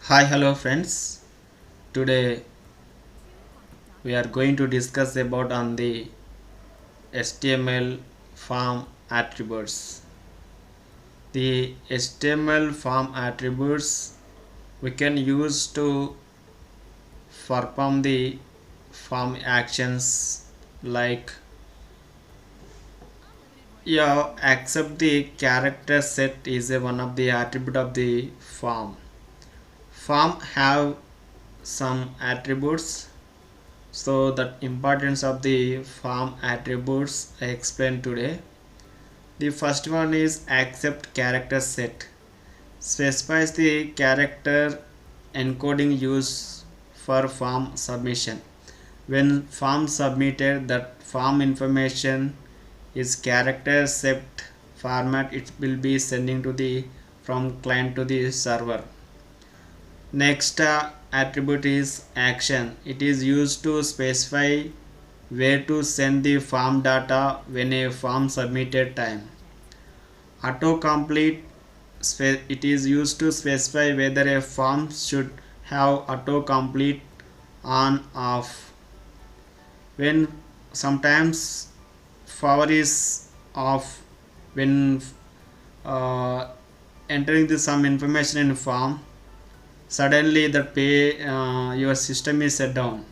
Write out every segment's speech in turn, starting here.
Hi, hello friends. Today we are going to discuss about on the HTML form attributes. The HTML form attributes we can use to perform the form actions like accept the character set is one of the attribute of the form. Form have some attributes. So the importance of the form attributes I explained today. The first one is accept character set. Specifies the character encoding used for form submission. When form submitted, that form information is character set format it will be sending to the from client to the server. Next attribute is action. It is used to specify where to send the form data when a form submitted time. Autocomplete it is used to specify whether a form should have autocomplete on off. When sometimes power is off when uh, entering the some information in form, suddenly the your system is shut down.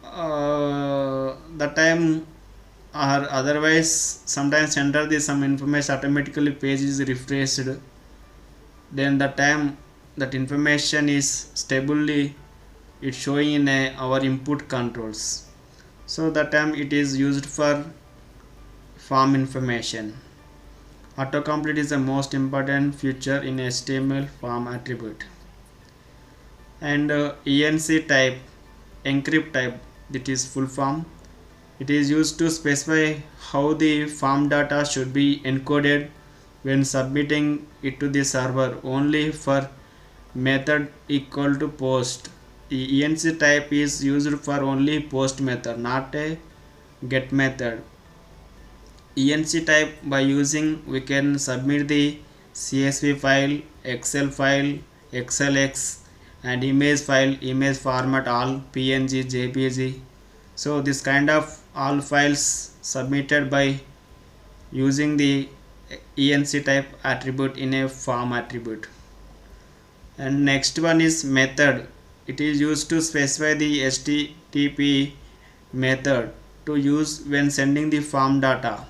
The time or otherwise sometimes enter the some information automatically page is refreshed, then the time that information is stably it's showing in our input controls. So that time it is used for form information. Autocomplete is the most important feature in HTML form attribute. And enc type, encrypt type, that is full form. It is used to specify how the form data should be encoded when submitting it to the server only for method equal to post. The enc type is used for only post method, not a get method. enc type by using we can submit the csv file, excel file, xlx and image file, image format all png, jpg. So this kind of all files submitted by using the enc type attribute in a form attribute. And next one is method. It is used to specify the http method to use when sending the form data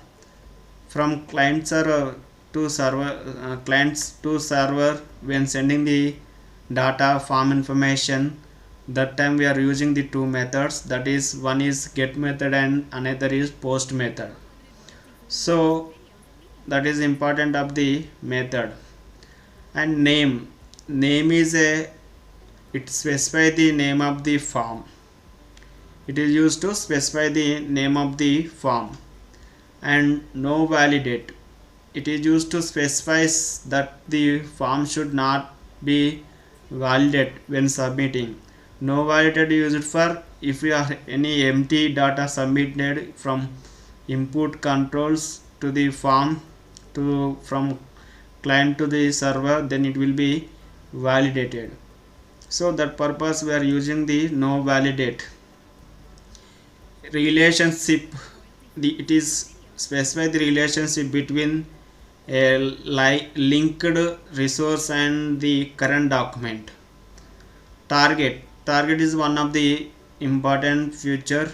from client server to server, clients to server when sending the data form information. That time we are using the two methods, that is one is get method and another is post method. So that is important of the method. And name is a it specify the name of the form. It is used to specify the name of the form. And no validate, it is used to specify that the form should not be validate when submitting. No validate used for if you are any empty data submitted from input controls to the form to from client to the server, then it will be validated. So that purpose we are using the no validate. Relationship, it is specify the relationship between a linked resource and the current document. Target is one of the important feature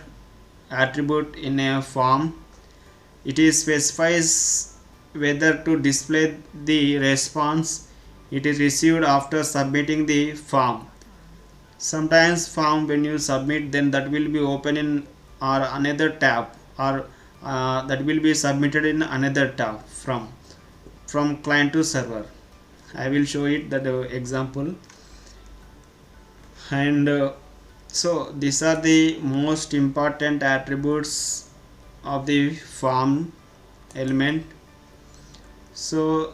attribute in a form. It is specifies whether to display the response it is received after submitting the form. Sometimes form when you submit, then that will be open in or another tab, or that will be submitted in another tab from client to server. I will show it that example. And so these are the most important attributes of the form element. So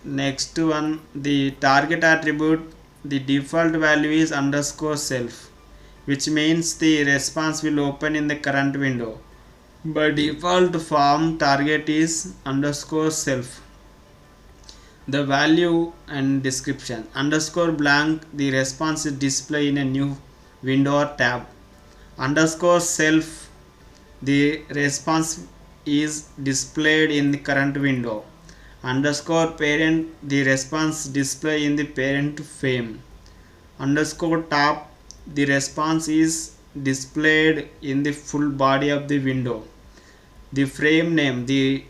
next one, the target attribute, the default value is underscore self, which means the response will open in the current window. By default form target is underscore self. the value and description. Underscore blank, the response is displayed in a new window or tab. Underscore self, the response is displayed in the current window. Underscore parent, the response display in the parent frame. Underscore top, the response is displayed in the full body of the window. The frame name, the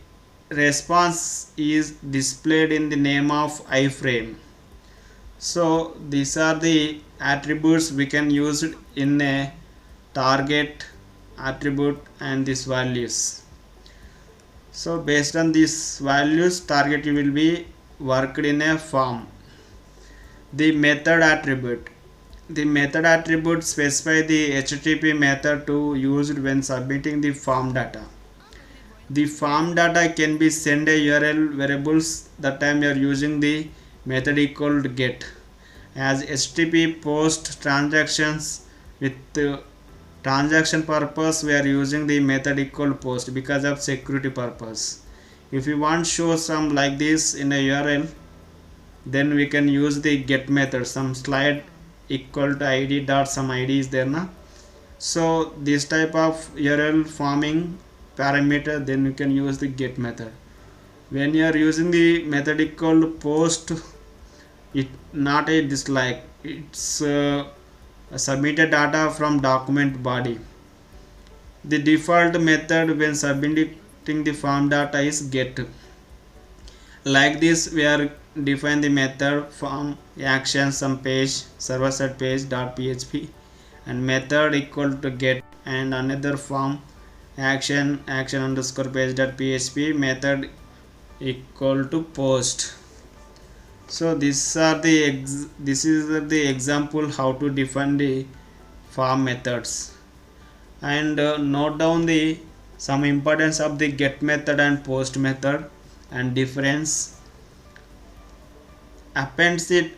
response is displayed in the name of iframe. So these are the attributes we can use in a target attribute and these values. So based on these values, target will be worked in a form. The method attribute. The method attribute specify the HTTP method to use when submitting the form data. The form data can be send a URL variables that time you are using the method equal to get. As HTTP post transactions with transaction purpose, we are using the method equal post because of security purpose. If you want show some like this in a URL, then we can use the get method. Some slide equal to id dot some id is there na. So this type of URL forming parameter, then you can use the get method. When you are using the method equal post, it not a dislike, it's submitted data from document body. The default method when submitting the form data is get. Like this we are define the method form action some page server side page dot php and method equal to get, and another form action underscore page dot php method equal to post. So this is the example how to define the form methods, and note down the some importance of the get method and post method and difference. Appends it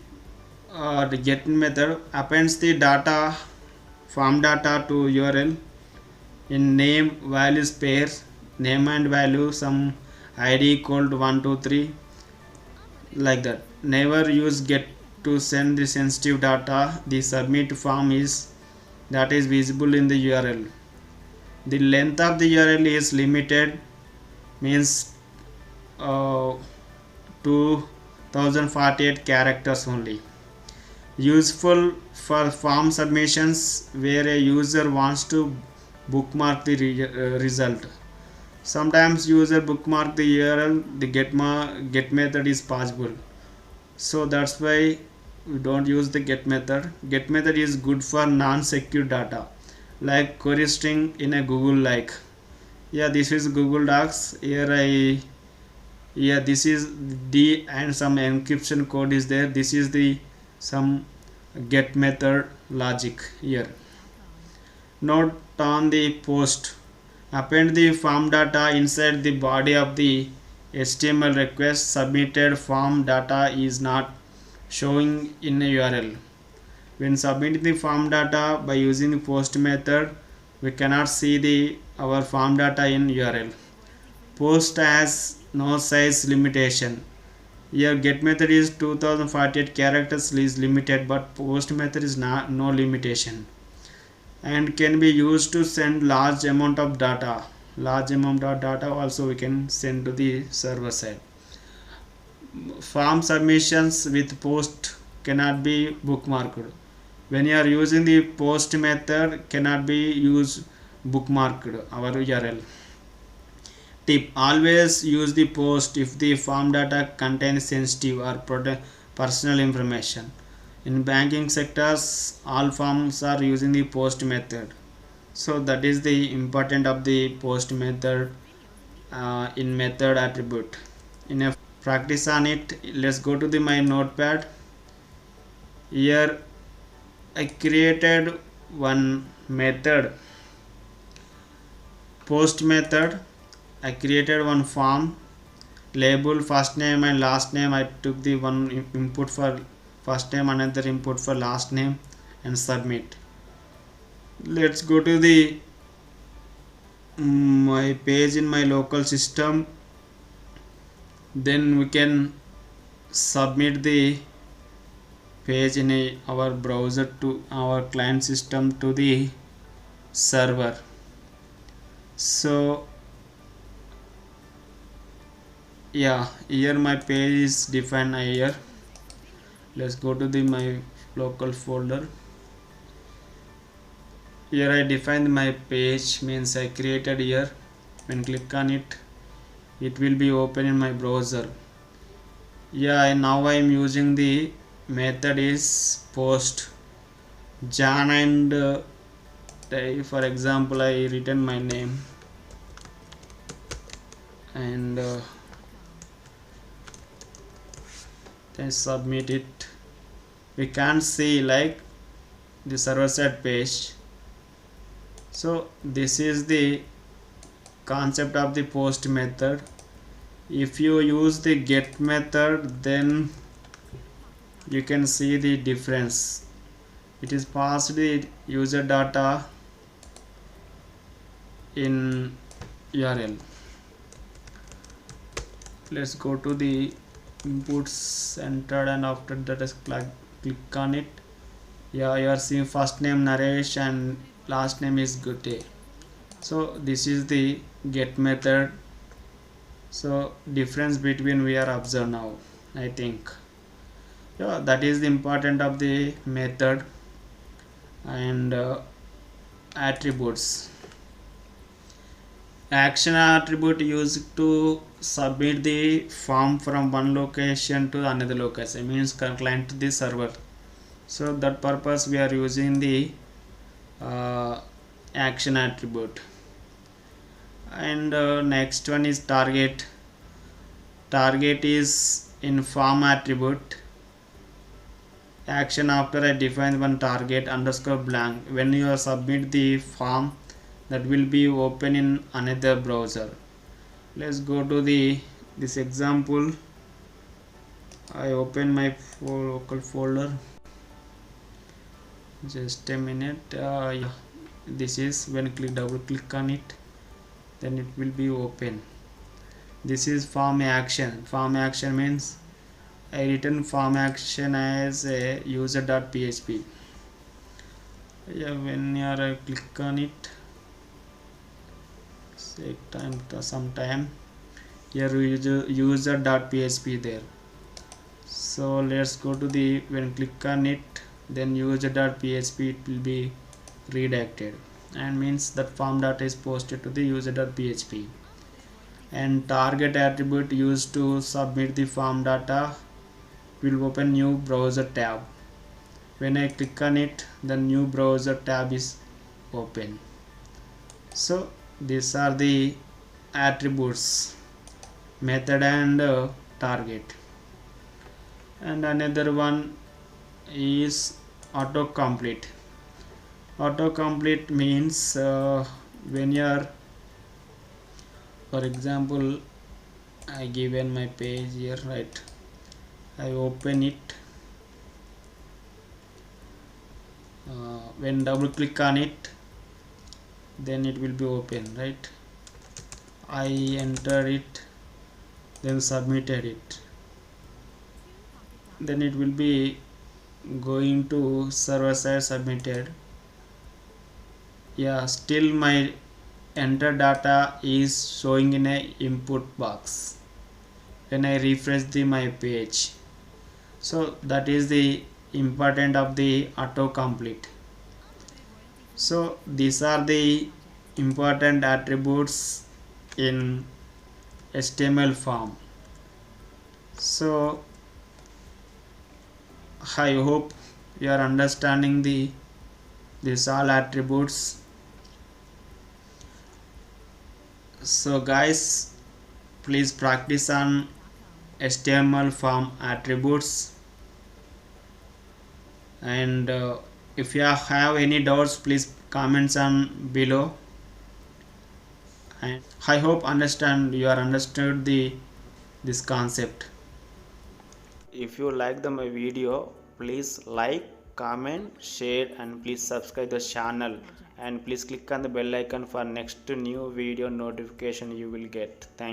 the get method appends the data form data to URL in name values pairs, name and value some id equal to 1 2 3 like that. Never use get to send the sensitive data. The submit form is that is visible in the URL. The length of the URL is limited, means 2048 characters only. Useful for form submissions where a user wants to bookmark the result. Sometimes user bookmark the URL, the get method is possible. So that's why we don't use the get method. Get method is good for non-secure data like query string in a Google, like this is Google Docs. This is D and some encryption code is there. This is the some get method logic here. Note on the post. Append the form data inside the body of the HTML request. Submitted form data is not showing in a URL. When submitting the form data by using the post method, we cannot see our form data in URL. Post has no size limitation. Here get method is 2048 characters is limited, but post method is no limitation, and can be used to send large amount of data. Large amount of data also we can send to the server side. Form submissions with post cannot be bookmarked. When you are using the post method, cannot be used bookmarked our URL. Tip: always use the post if the form data contains sensitive or personal information. In banking sectors, all forms are using the post method. So that is the important of the post method in method attribute. In a practice on it, let's go to my notepad. Here I created one method, post method. I created one form, label first name and last name. I took the one input for first name, another input for last name, and submit. Let's go to the my page in my local system. Then we can submit the page in our browser to our client system to the server. So yeah, here my page is defined here. Let's go to the my local folder. Here I defined my page, means I created here. When click on it, it will be open in my browser. Yeah, now I am using the method is post Jan and for example I written my name and then submit it. We can't see like the server side page. So this is the concept of the post method. If you use the get method, then you can see the difference. It is passed the user data in URL. Let's go to the inputs entered, and after that is click on it. Yeah, you are seeing first name Naresh and last name is Gute. So this is the get method. So difference between we are observe now, I think. Yeah, that is the important of the method and attributes. Action attribute used to submit the form from one location to another location, means client to the server. So that purpose we are using the action attribute. And next one is target. Target is in form attribute. Action after I define one target underscore blank. When you submit the form, that will be open in another browser. Let's go to this example. I open my local folder. Just a minute. Yeah. This is when double click on it, then it will be open. This is form action. Form action means I written form action as a user.php. Yeah, when you are click on it, take time to some time. Here user.php there. So let's go to the when click on it, then user.php it will be redirected, and means that form data is posted to the user.php. And target attribute used to submit the form data will open new browser tab. When I click on it, the new browser tab is open. So these are the attributes, method and target. And another one is autocomplete. Autocomplete means when you are, for example, I given my page here, right? I open it. When double click on it, then it will be open, right? I enter it, then submitted it, then it will be going to server side submitted. Yeah, still my enter data is showing in a input box when I refresh my page. So that is the important of the autocomplete. So these are the important attributes in HTML form. So I hope you are understanding these all attributes. So guys, please practice on HTML form attributes, and if you have any doubts, please comments on below. And I hope you are understood this concept. If you like my video, please like, comment, share, and please subscribe the channel, and please click on the bell icon for next new video notification you will get. Thank you.